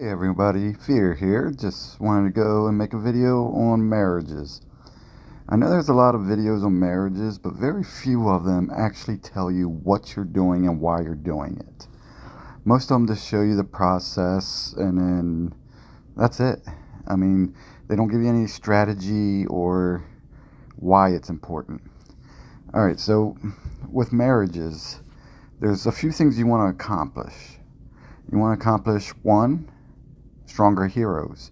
Hey everybody, Fear here. Just wanted to go and make a video on marriages. I know there's a lot of videos on marriages, but very few of them actually tell you what you're doing and why you're doing it. Most of them just show you the process and then that's it. I mean, they don't give you any strategy or why it's important. Alright, so with marriages, there's a few things you want to accomplish. You want to accomplish one, stronger heroes.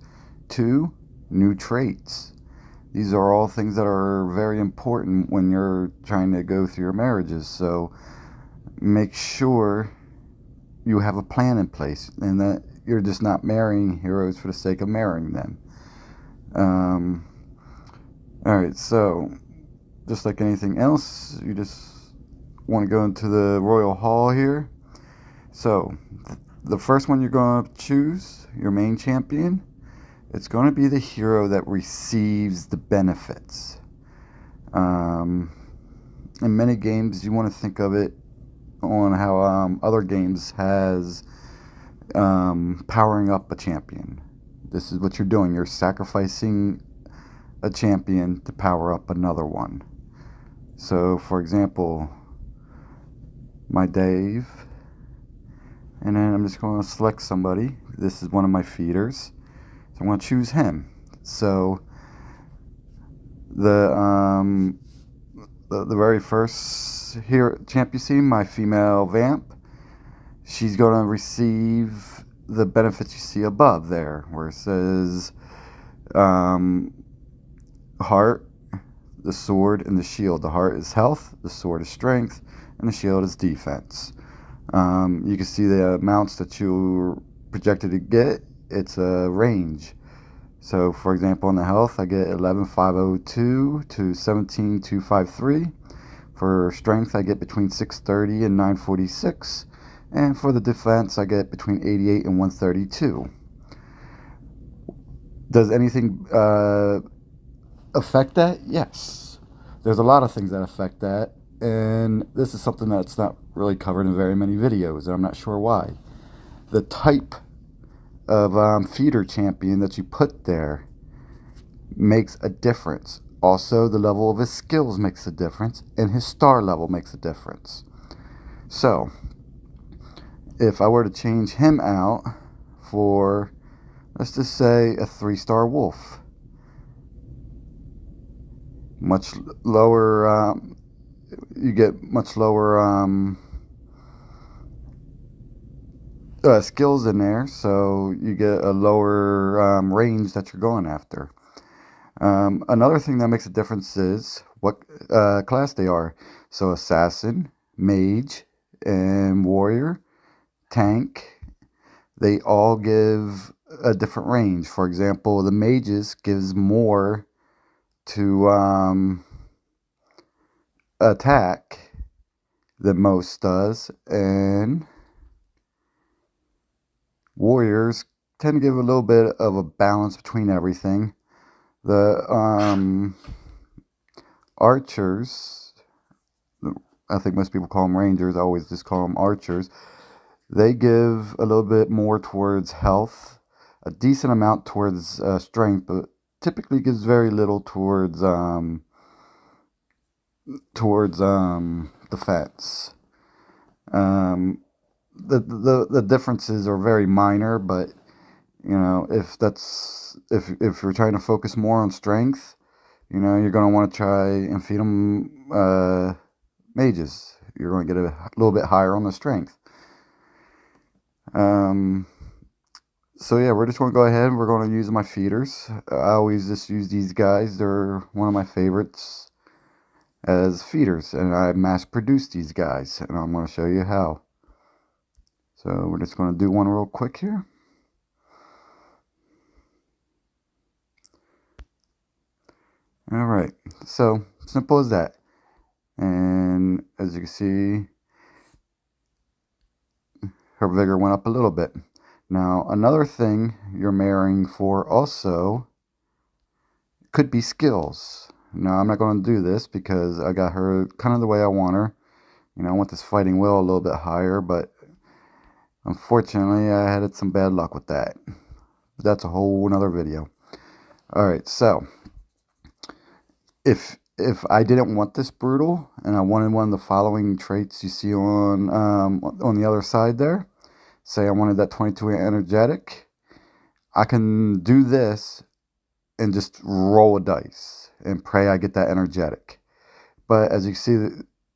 Two, new traits. These are all things that are very important when you're trying to go through your marriages. So make sure you have a plan in place and that you're just not marrying heroes for the sake of marrying them. Alright, so just like anything else, you just want to go into the royal hall here. So the first one you're going to choose, your main champion, it's going to be the hero that receives the benefits. In many games, you want to think of it on how other games has powering up a champion. This is what you're doing. You're sacrificing a champion to power up another one. So, for example, my Dave, and then I'm just going to select somebody. This is one of my feeders. So I'm going to choose him. So the very first here champ you see, my female vamp, she's going to receive the benefits you see above there, where it says heart, the sword, and the shield. The heart is health, the sword is strength, and the shield is defense. You can see the amounts that you're projected to get. It's a range. So, for example, in the health, I get 11,502 to 17,253. For strength, I get between 630 and 946. And for the defense, I get between 88 and 132. Does anything affect that? Yes. There's a lot of things that affect that. And this is something that's not really covered in very many videos, and I'm not sure why. The type of feeder champion that you put there makes a difference. Also, the level of his skills makes a difference, and his star level makes a difference. So, if I were to change him out for, let's just say, a 3-star wolf, much lower, you get much lower skills in there, so you get a lower range that you're going after. Another thing that makes a difference is what class they are. So assassin, mage, and warrior, tank, they all give a different range. For example, the mages gives more to attack than most does, and warriors tend to give a little bit of a balance between everything. The archers, I think most people call them rangers, I always just call them archers. They give a little bit more towards health, a decent amount towards strength, but typically gives very little towards defense. The differences are very minor, but you know, if you're trying to focus more on strength, you know, you're going to want to try and feed them mages. You're going to get a little bit higher on the strength. So yeah, we're just going to go ahead and we're going to use my feeders. I always just use these guys. They're one of my favorites as feeders, and I mass produced these guys, and I'm going to show you how. So we're just going to do one real quick here. Alright, so simple as that. And as you can see, her vigor went up a little bit. Now, another thing you're marrying for also could be skills. Now, I'm not going to do this because I got her kind of the way I want her. You know, I want this fighting will a little bit higher, but Unfortunately, I had some bad luck with that. But that's a whole another video. Alright, so if I didn't want this brutal and I wanted one of the following traits you see on the other side there, say I wanted that 22 energetic, I can do this and just roll a dice and pray I get that energetic. But as you see,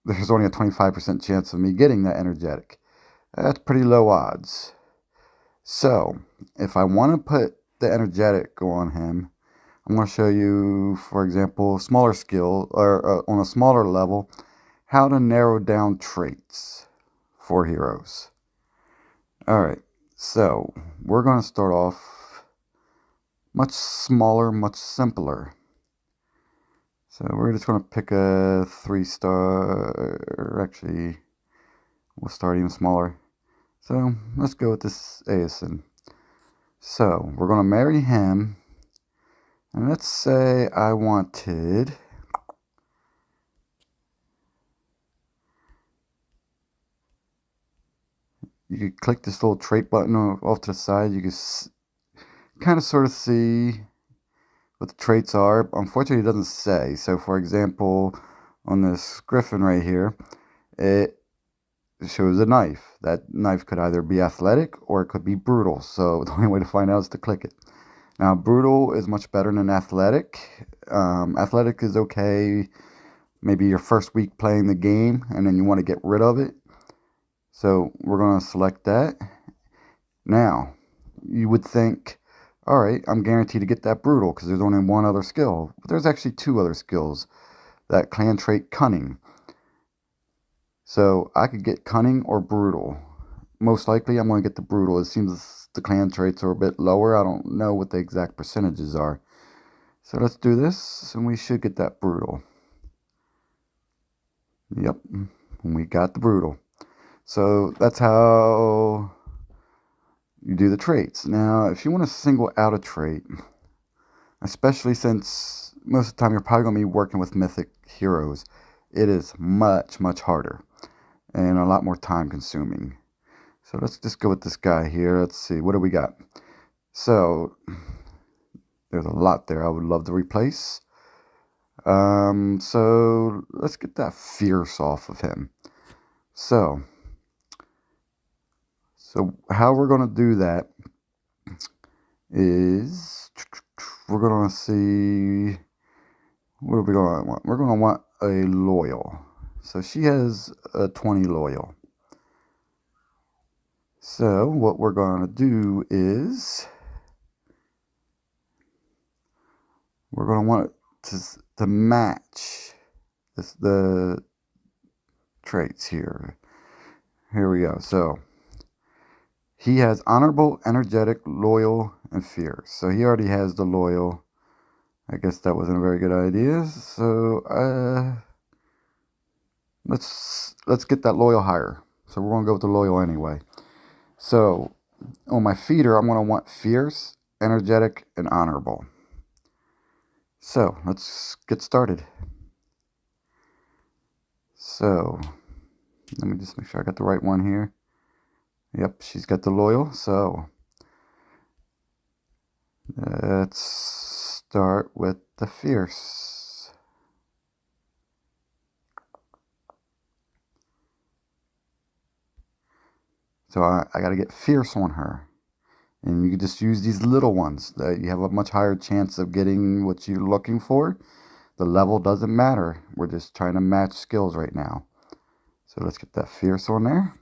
there's only a 25% chance of me getting that energetic. That's pretty low odds. So if I want to put the energetic on him, I'm going to show you, for example, smaller skill, or on a smaller level, how to narrow down traits for heroes. Alright, so we're going to start off much smaller, much simpler. So we're just going to pick a 3-star, actually, we'll start even smaller. So let's go with this Aeson. So we're going to marry him. And let's say I wanted, you could click this little trait button off to the side. You can kind of sort of see what the traits are. Unfortunately, it doesn't say. So for example, on this Griffin right here, it shows a knife. That knife could either be athletic or it could be brutal. So the only way to find out is to click it. Now, brutal is much better than athletic. Athletic is okay, maybe your first week playing the game, and then you want to get rid of it. So we're going to select that. Now, you would think, all right, I'm guaranteed to get that brutal because there's only one other skill. But there's actually 2 other skills. That clan trait, cunning. So I could get cunning or brutal. Most likely, I'm going to get the brutal. It seems the clan traits are a bit lower. I don't know what the exact percentages are. So let's do this, and we should get that brutal. Yep, we got the brutal. So that's how you do the traits. Now, if you want to single out a trait, especially since most of the time you're probably going to be working with mythic heroes, it is much, much harder and a lot more time consuming. So let's just go with this guy here. Let's see, what do we got? So there's a lot there I would love to replace. So let's get that fierce off of him. So how we're going to do that is we're going to see, what are we going to want? We're going to want a loyal. So she has a 20 loyal. So what we're going to do is we're going to want it to match the traits here. Here we go. So he has honorable, energetic, loyal, and fierce. So he already has the loyal. I guess that wasn't a very good idea. So let's get that loyal higher. So we're gonna go with the loyal anyway. So on my feeder, I'm gonna want fierce, energetic, and honorable. So let's get started. So let me just make sure I got the right one here. Yep, she's got the loyal. So let's start with the fierce. So I got to get fierce on her. And you can just use these little ones. That you have a much higher chance of getting what you're looking for. The level doesn't matter. We're just trying to match skills right now. So let's get that fierce on there.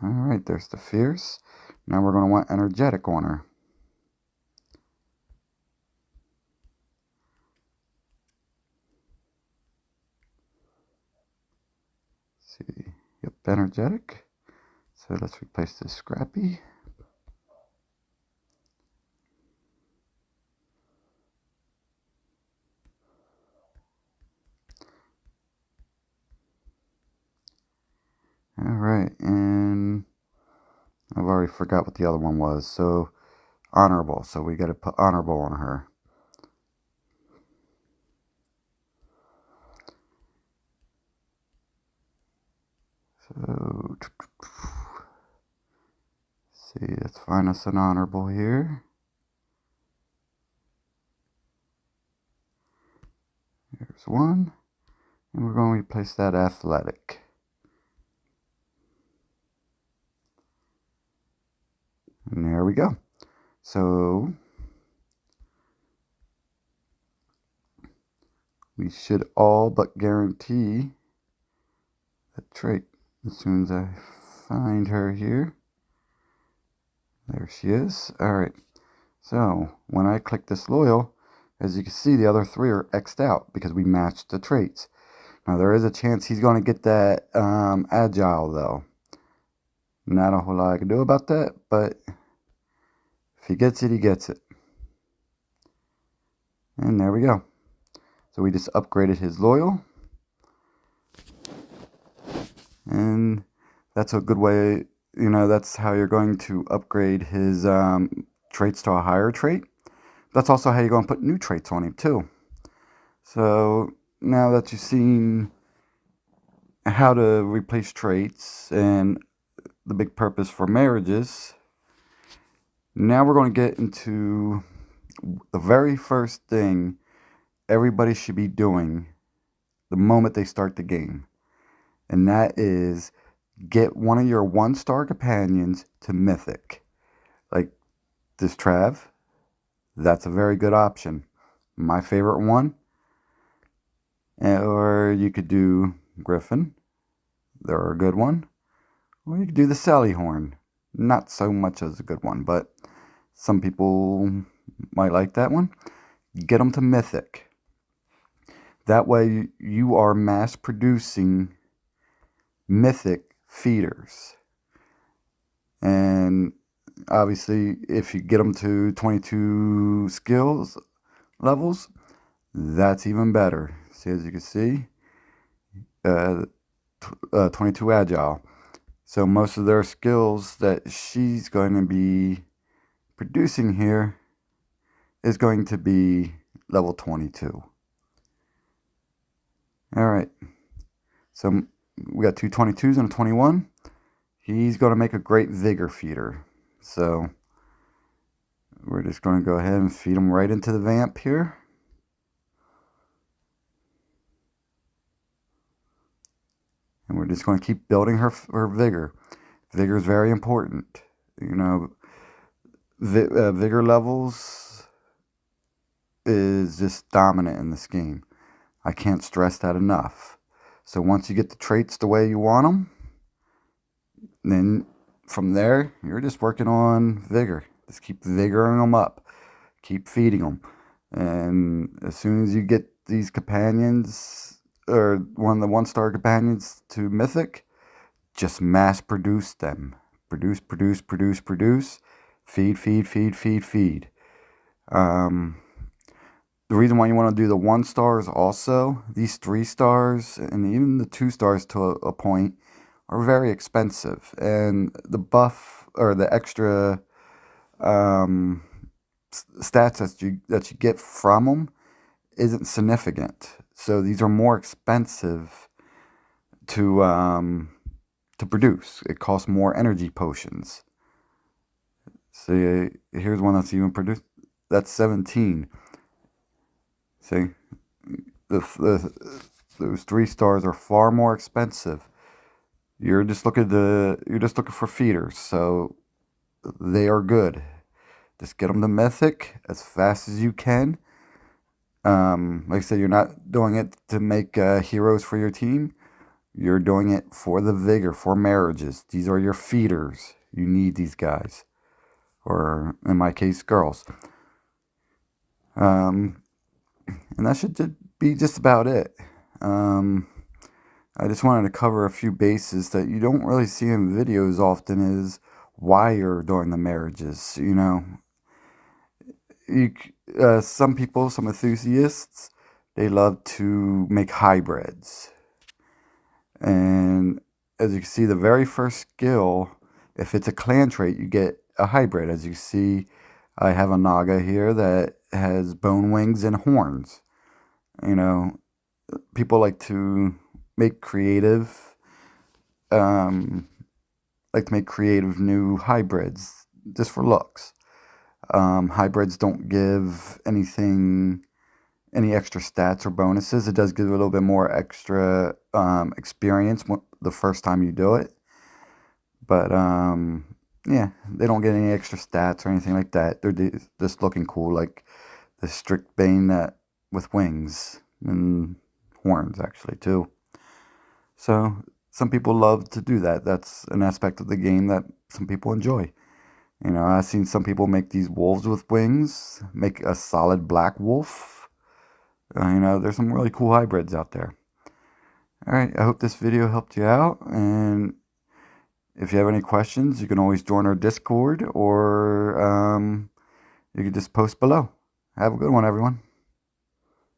Alright, there's the fierce. Now we're going to want energetic on her. Let's see. Yep, energetic. So let's replace this scrappy. Alright, and I've already forgot what the other one was. So honorable. So we got to put honorable on her. So See, let's find us an honorable here. Here's one. And we're going to replace that athletic. And there we go. So we should all but guarantee a trait as soon as I find her here. There she is. Alright. So when I click this loyal, as you can see, the other three are X'd out because we matched the traits. Now there is a chance he's going to get that agile though. Not a whole lot I can do about that, but if he gets it, he gets it. And there we go. So we just upgraded his loyal. And that's a good way, you know, that's how you're going to upgrade his traits to a higher trait. That's also how you're going to put new traits on him too. So now that you've seen how to replace traits and the big purpose for marriages, now we're going to get into the very first thing everybody should be doing the moment they start the game. And that is get one of your 1-star companions to Mythic. Like this Trav, that's a very good option. My favorite one. Or you could do Griffin. They're a good one. Or you could do the Sally Horn. Not so much as a good one, but some people might like that one. Get them to Mythic. That way you are mass producing Mythic feeders. And obviously if you get them to 22 skills levels, that's even better. See, as you can see, 22 agile. So most of their skills that she's going to be producing here is going to be level 22. Alright, so we got two 22s and a 21. He's going to make a great vigor feeder. So we're just going to go ahead and feed him right into the vamp here. And we're just going to keep building her vigor. Vigor is very important. You know, vigor levels is just dominant in this game. I can't stress that enough. So once you get the traits the way you want them, then from there, you're just working on vigor. Just keep vigoring them up. Keep feeding them. And as soon as you get these companions, or one of the 1-star companions to Mythic, just mass produce them. Produce. Feed. The reason why you want to do the 1-stars also, these 3-stars and even the 2-stars to a point are very expensive. And the buff or the extra stats that you get from them isn't significant. So these are more expensive to produce. It costs more energy potions. See, here's one that's even produced. That's 17. See, those 3-stars are far more expensive. You're just looking for feeders, so they are good. Just get them to Mythic as fast as you can. Like I said, you're not doing it to make heroes for your team. You're doing it for the vigor, for marriages. These are your feeders. You need these guys. Or, in my case, girls. And that should be just about it. I just wanted to cover a few bases that you don't really see in videos often, is why you're doing the marriages, you know. Some people, some enthusiasts, they love to make hybrids. And as you can see, the very first skill, if it's a clan trait, you get a hybrid. As you see, I have a Naga here that has bone wings and horns. You know, people like to make creative, new hybrids just for looks. Hybrids don't give any extra stats or bonuses. It does give a little bit more extra experience the first time you do it. But yeah, they don't get any extra stats or anything like that. They're just looking cool, like the strict bayonet with wings and horns, actually, too. So some people love to do that. That's an aspect of the game that some people enjoy. You know, I've seen some people make these wolves with wings, make a solid black wolf. You know, there's some really cool hybrids out there. All right, I hope this video helped you out. And if you have any questions, you can always join our Discord, or you can just post below. Have a good one, everyone.